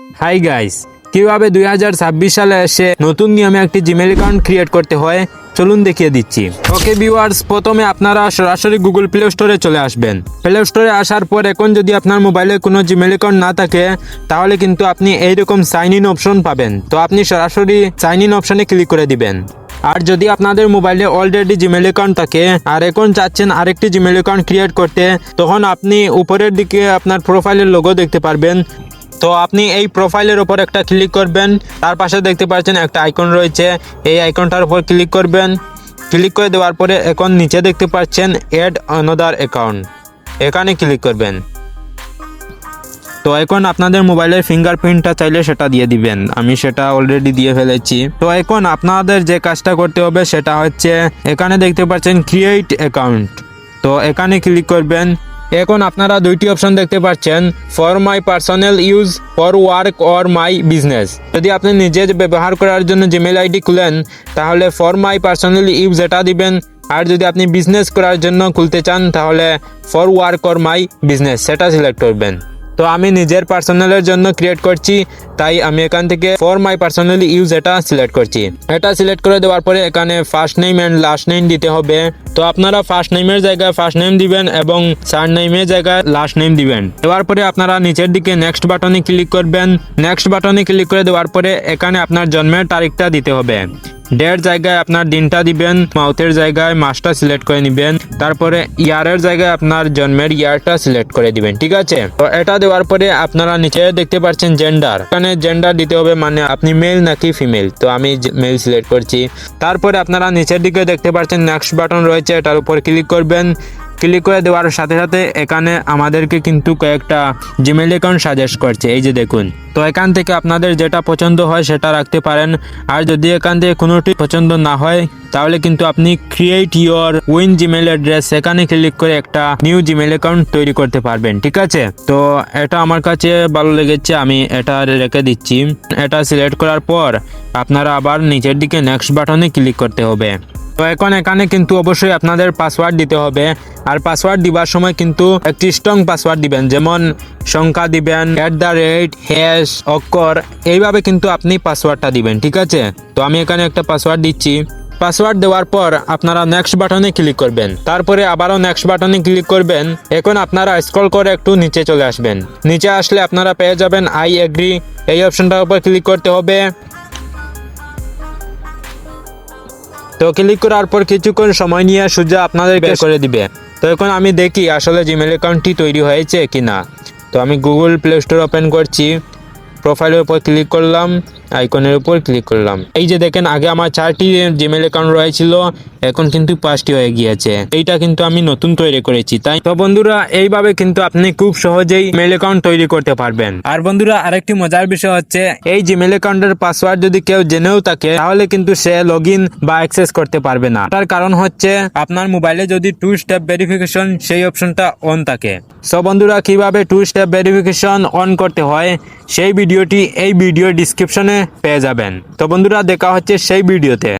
Hi guys, কিভাবে 2026 সালে এসে নতুন নিয়মে একটি জিমেইল অ্যাকাউন্ট ক্রিয়েট করতে হয় চলুন দেখিয়ে দিচ্ছি। ওকে ভিউয়ার্স, প্রথমে আপনারা সরাসরি গুগল প্লে স্টোরে চলে আসবেন। প্লে স্টোরে আসার পর এখন যদি আপনার মোবাইলে কোনো জিমেইল অ্যাকাউন্ট না থাকে তাহলে কিন্তু আপনি এইরকম সাইন ইন অপশন পাবেন। তো আপনি সরাসরি সাইন ইন অপশনে ক্লিক করে দিবেন। আর যদি আপনাদের মোবাইলে অলরেডি জিমেইল অ্যাকাউন্ট থাকে আর এখন চাচ্ছেন আরেকটি জিমেইল অ্যাকাউন্ট ক্রিয়েট করতে, তখন আপনি উপরের দিকে আপনার প্রোফাইলের লোগো দেখতে পারবেন। তো আপনি এই প্রোফাইলের উপর একটা ক্লিক করবেন, তার পাশে দেখতে পাচ্ছেন একটা আইকন রয়েছে, এই আইকনটার উপর ক্লিক করবেন। ক্লিক করে দেওয়ার পরে এখন নিচে দেখতে পাচ্ছেন অ্যাড অ্যানাদার অ্যাকাউন্ট, এখানে ক্লিক করবেন। তো এখন আপনাদের মোবাইলের ফিঙ্গারপ্রিন্টটা চাইলে সেটা দিয়ে দিবেন, আমি সেটা অলরেডি দিয়ে ফেলেছি। তো এখন আপনাদের যে কাজটা করতে হবে সেটা হচ্ছে এখানে দেখতে পাচ্ছেন ক্রিয়েট অ্যাকাউন্ট, তো এখানে ক্লিক করবেন। এখন আপনারা দুইটি অপশন দেখতে পাচ্ছেন, for my personal use, for work or my business. যদি আপনি নিজে ব্যবহার করার জন্য জিমেইল আইডি খুলেন তাহলে ফর মাই পার্সোনাল ইউজ এটা দিবেন, আর যদি আপনি বিজনেস করার জন্য খুলতে চান তাহলে for work or my business সেটা সিলেক্ট করবেন। তো আমি নিজের পার্সোনালের জন্য ক্রিয়েট করছি, তাই আমি এখান থেকে ফর মাই পার্সোনালি ইউজ এটা সিলেক্ট করছি। এটা সিলেক্ট করে দেওয়ার পরে এখানে first name and last name দিতে হবে। তো আপনারা ফার্স্ট নেমের জায়গায় ফার্স্ট নেম দিবেন এবং সার নেমের জায়গায় লাস্ট নেম দিবেন। দেওয়ার পরে আপনারা নিচের দিকে নেক্সট বাটনে ক্লিক করবেন। নেক্সট বাটনে ক্লিক করে দেওয়ার পরে এখানে আপনার জন্মের তারিখটা দিতে হবে। ডের জায়গায় আপনার দিনটা দিবেন, মাউথের জায়গায় মাসটা সিলেক্ট করে নেবেন, তারপরে ইয়ারের জায়গায় আপনার জন্মের ইয়ারটা সিলেক্ট করে দিবেন, ঠিক আছে। তো এটা দেওয়ার পরে আপনারা নিচে দেখতে পাচ্ছেন জেন্ডার, এখানে জেন্ডার দিতে হবে, মানে আপনি মেল নাকি ফিমেল। তো আমি মেল সিলেক্ট করছি। তারপরে আপনারা নিচের দিকে দেখতে পাচ্ছেন নেক্সট বাটন রয়েছে, এটার উপর ক্লিক করবেন। ক্লিক করে দেওয়ার সাথে সাথে এখানে আমাদেরকে কিন্তু কয়েকটা জিমেইল অ্যাকাউন্ট সাজেস্ট করছে, এই যে দেখুন। তো এখান থেকে আপনাদের যেটা পছন্দ হয় সেটা রাখতে পারেন, আর যদি এখান থেকে কোনোটি পছন্দ না হয় তাহলে কিন্তু আপনি create your win Gmail address এখানে ক্লিক করে একটা নিউ জিমেইল অ্যাকাউন্ট তৈরি করতে পারবেন, ঠিক আছে। তো এটা আমার কাছে ভালো লেগেছে, আমি এটা রেখে দিচ্ছি। এটা সিলেক্ট করার পর আপনারা আবার নিচের দিকে নেক্সট বাটনে ক্লিক করতে হবে। তো এখন এখানে কিন্তু অবশ্যই আপনাদের পাসওয়ার্ড দিতে হবে, আর পাসওয়ার্ড দিবার সময় কিন্তু একটি স্ট্রং পাসওয়ার্ড দিবেন, যেমন সংখ্যা দিবেন, @ অক্ষর, এইভাবে কিন্তু আপনি পাসওয়ার্ডটা দিবেন, ঠিক আছে। তো আমি এখানে একটা পাসওয়ার্ড দিচ্ছি। পাসওয়ার্ড দেওয়ার পর আপনারা নেক্সট বাটনে ক্লিক করবেন, তারপরে আবারও নেক্সট বাটনে ক্লিক করবেন। এখন আপনারা স্ক্রল করে একটু নিচে চলে আসবেন। নিচে আসলে আপনারা পেয়ে যাবেন আই এগ্রি, এই অপশনটার উপর ক্লিক করতে হবে। তো ক্লিক করার পর কিছুক্ষণ সময় নিয়ে সোজা আপনাদের বের করে দিবে। তো এখন আমি দেখি আসলে জিমেইল অ্যাকাউন্টটি তৈরি হয়েছে কিনা। তো আমি গুগল প্লে স্টোর ওপেন করছি, প্রোফাইলের উপর ক্লিক করলাম, আইকনের উপর ক্লিক করলাম। এই যে দেখেন, আগে আমার 4টি জিমেইল অ্যাকাউন্ট রয়েছিল, এখন কিন্তু 5টি হয়ে গিয়েছে। এইটা কিন্তু আমি নতুন তৈরি করেছি, তাই তো বন্ধুরা এইভাবে কিন্তু আপনি খুব সহজেই মেইল অ্যাকাউন্ট তৈরি করতে পারবেন। আর বন্ধুরা আরেকটি মজার বিষয় হচ্ছে, এই জিমেইল অ্যাকাউন্টের পাসওয়ার্ড যদি কেউ জেনেও থাকে তাহলে কিন্তু সে লগইন বা অ্যাক্সেস করতে পারবে না। তার কারণ হচ্ছে আপনার মোবাইলে যদি 2 স্টেপ ভেরিফিকেশন সেই অপশনটা অন থাকে। সো বন্ধুরা কিভাবে 2 স্টেপ ভেরিফিকেশন অন করতে হয় সেই ভিডিওটি এই ভিডিও ডিসক্রিপশনে পেয়ে যাবেন। তো বন্ধুরা দেখা হচ্ছে সেই ভিডিওতে।